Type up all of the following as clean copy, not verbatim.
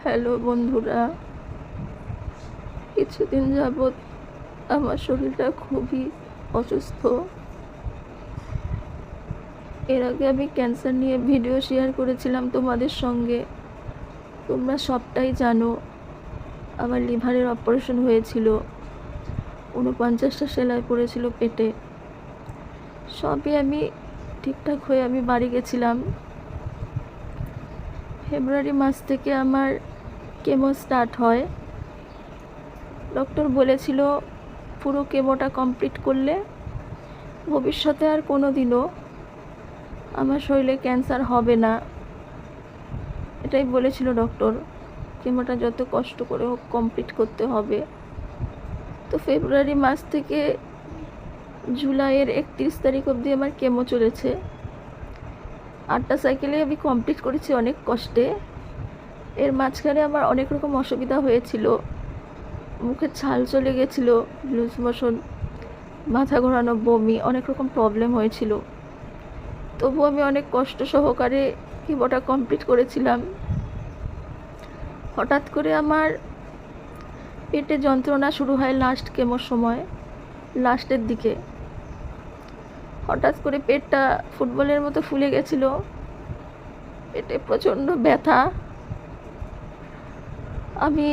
Hello বন্ধুরা, কিছুদিন যাবৎ আমার শরীরটা খুবই অসুস্থ। এর আগে আমি ক্যান্সার নিয়ে ভিডিও শেয়ার করেছিলাম তোমাদের সঙ্গে। তোমরা সবটাই জানো। আমার লিভারের অপারেশন হয়েছিল, 49টা সেলাই পড়েছিল পেটে। সবই আমি ঠিকঠাক হয়ে আমি বাড়ি গেছিলাম। ফেব্রুয়ারি মাস থেকে আমার কেমো স্টার্ট হয়। ডক্টর বলেছিল পুরো কেমোটা কমপ্লিট করলে ভবিষ্যতে আর কোনো দিনও আমার শরীরে ক্যান্সার হবে না, এটাই বলেছিল ডক্টর। কেমোটা যত কষ্ট করে হোক কমপ্লিট করতে হবে। তো ফেব্রুয়ারি মাস থেকে জুলাইয়ের 31 তারিখ অবধি আমার কেমো চলেছে। 8টা সাইকেলে আমি কমপ্লিট করেছি অনেক কষ্টে। এর মাঝখানে আমার অনেক রকম অসুবিধা হয়েছিল। মুখে ছাল চলে গেছিলো, লুজ মোশন, মাথা ঘোরানো, বমি, অনেক রকম প্রবলেম হয়েছিল। তবু আমি অনেক কষ্ট সহকারে কেমোটা কমপ্লিট করেছিলাম। হঠাৎ করে আমার পেটে যন্ত্রণা শুরু হয় লাস্ট কেমোর সময়, লাস্টের দিকে। হঠাৎ করে পেটটা ফুটবলের মতো ফুলে গেছিল, পেটে প্রচণ্ড ব্যথা। আমি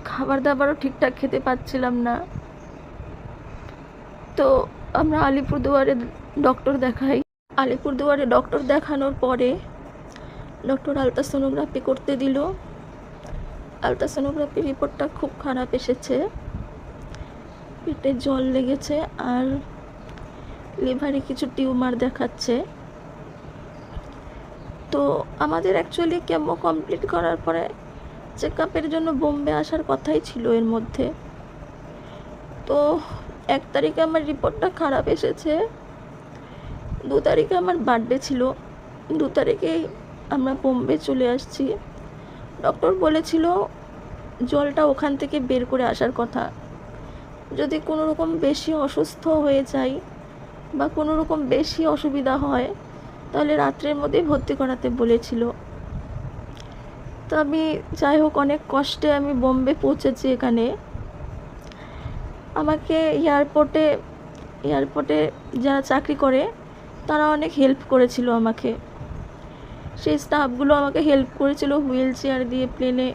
খাবার দাবারও ঠিকঠাক খেতে পাচ্ছিলাম না। তো আমরা আলিপুরদুয়ারে ডক্টর দেখাই। আলিপুরদুয়ারে ডক্টর দেখানোর পরে ডক্টর আলট্রাসোনোগ্রাফি করতে দিল। আলট্রাসোনোগ্রাফি রিপোর্টটা খুব খারাপ এসেছে। পেটে জল লেগেছে আর লিভারে কিছু টিউমার দেখাচ্ছে। তো আমাদের অ্যাকচুয়ালি কেমো কমপ্লিট করার পরে চেক আপের জন্য বোম্বে আসার কথাই ছিল এর মধ্যে। তো 1 তারিখে আমার রিপোর্টটা খারাপ এসেছে। 2 তারিখে আমার বার্থডে ছিল। 2 তারিখেই আমরা বোম্বে চলে আসছি। ডক্টর বলেছিল জলটা ওখান থেকে বের করে আসার কথা। যদি কোনো রকম বেশি অসুস্থ হয়ে যাই বা কোনো রকম বেশি অসুবিধা হয় তাহলে রাত্রের মধ্যেই ভর্তি করাতে বলেছিল। তো আমি যাই হোক অনেক কষ্টে আমি বোম্বে পৌঁছেছি। এখানে আমাকে এয়ারপোর্টে যারা চাকরি করে তারা অনেক হেল্প করেছিল আমাকে। সেই স্টাফগুলো আমাকে হেল্প করেছিল হুইল চেয়ার দিয়ে প্লেনে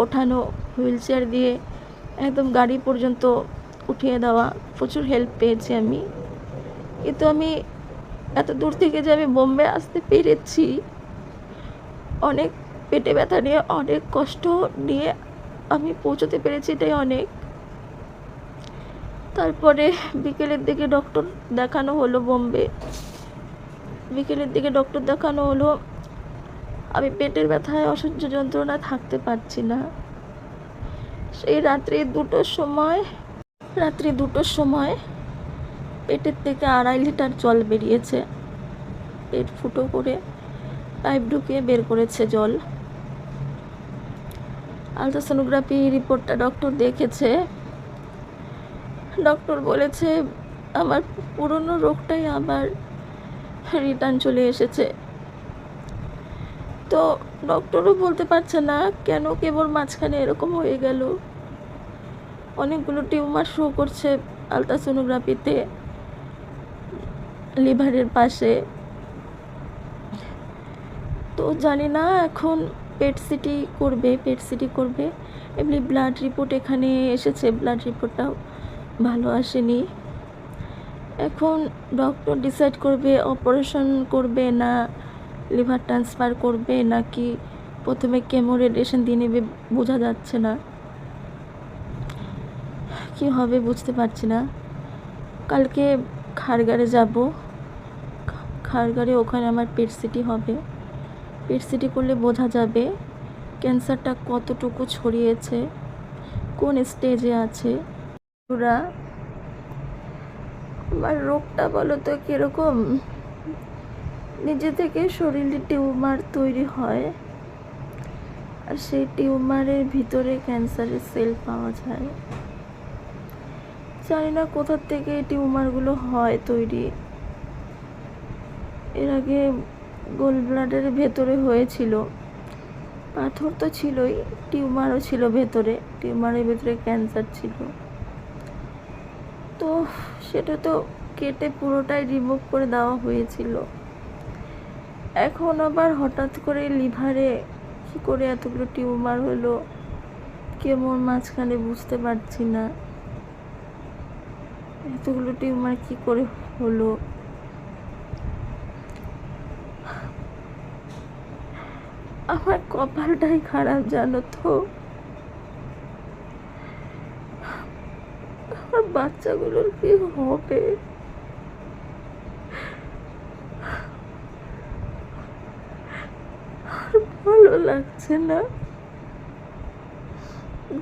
ওঠানো, হুইল চেয়ার দিয়ে একদম গাড়ি পর্যন্ত উঠিয়ে দেওয়া। প্রচুর হেল্প পেয়েছি আমি। কিন্তু আমি এত দূর থেকে যে আমি বোম্বে আসতে পেরেছি, অনেক পেটে ব্যথা নিয়ে অনেক কষ্ট নিয়ে আমি পৌঁছতে পেরেছি, এটাই অনেক। তারপরে বিকেলের দিকে ডক্টর দেখানো হলো বোম্বে। বিকেলের দিকে ডক্টর দেখানো হলো। আমি পেটের ব্যথায় অসহ্য যন্ত্রণা থাকতে পারছি না। সেই রাত্রি 2টোর সময় পেটের থেকে 2.5 লিটার জল বেরিয়েছে। পেট ফুটো করে পাইপ ঢুকিয়ে বের করেছে জল। আলট্রাসোনোগ্রাফি রিপোর্টটা ডক্টর দেখেছে। ডক্টর বলেছে আমার পুরনো রোগটাই আবার রিটার্ন চলে এসেছে। তো ডক্টরও বলতে পারছে না কেন কেবল মাঝখানে এরকম হয়ে গেল। অনেকগুলো টিউমার শো করছে আলট্রাসোনোগ্রাফিতে লিভারের পাশে। তো জানি না, এখন পেট সিটি করবে। এমনি ব্লাড রিপোর্ট এখানে এসেছে, ব্লাড রিপোর্টটাও ভালো আসেনি। এখন ডক্টর ডিসাইড করবে অপারেশন করবে না লিভার ট্রান্সফার করবে নাকি প্রথমে কেমো রেডিয়েশন দিয়ে নেবে, বোঝা যাচ্ছে না কি হবে, বুঝতে পারছি না। কালকে খারগারে যাব। খারগারে ওখানে আমার পেট সিটি হবে। পেট সিটি করলে বোঝা যাবে ক্যান্সারটা কতটুকু ছড়িয়েছে, কোন স্টেজে আছে। ওরা আমার রোগটা বলো তো কীরকম, নিজে থেকে শরীরে টিউমার তৈরি হয় আর সেই টিউমারের ভিতরে ক্যান্সারের সেল পাওয়া যায়। জানি না কোথা থেকে এই টিউমারগুলো হয় তৈরি। এর আগে গোল ব্লাডারের ভেতরে হয়েছিল, পাথর তো ছিলই, টিউমারও ছিল ভেতরে, টিউমারের ভেতরে ক্যান্সার ছিল। তো সেটা তো কেটে পুরোটাই রিমুভ করে দেওয়া হয়েছিল। এখন আবার হঠাৎ করে লিভারে কী করে এতগুলো টিউমার হলো, কেমন মাঝখানে বুঝতে পারছি না এতগুলো টিউমার কী করে হলো। আমার কপালটাই খারাপ জানো তো। আমার বাচ্চাগুলোর কি হবে? আর ভালো লাগছে না।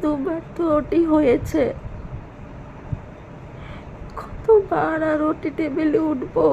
দুবার তো ওটি হয়েছে, কতবার আর ওটি টেবিলে উঠবো।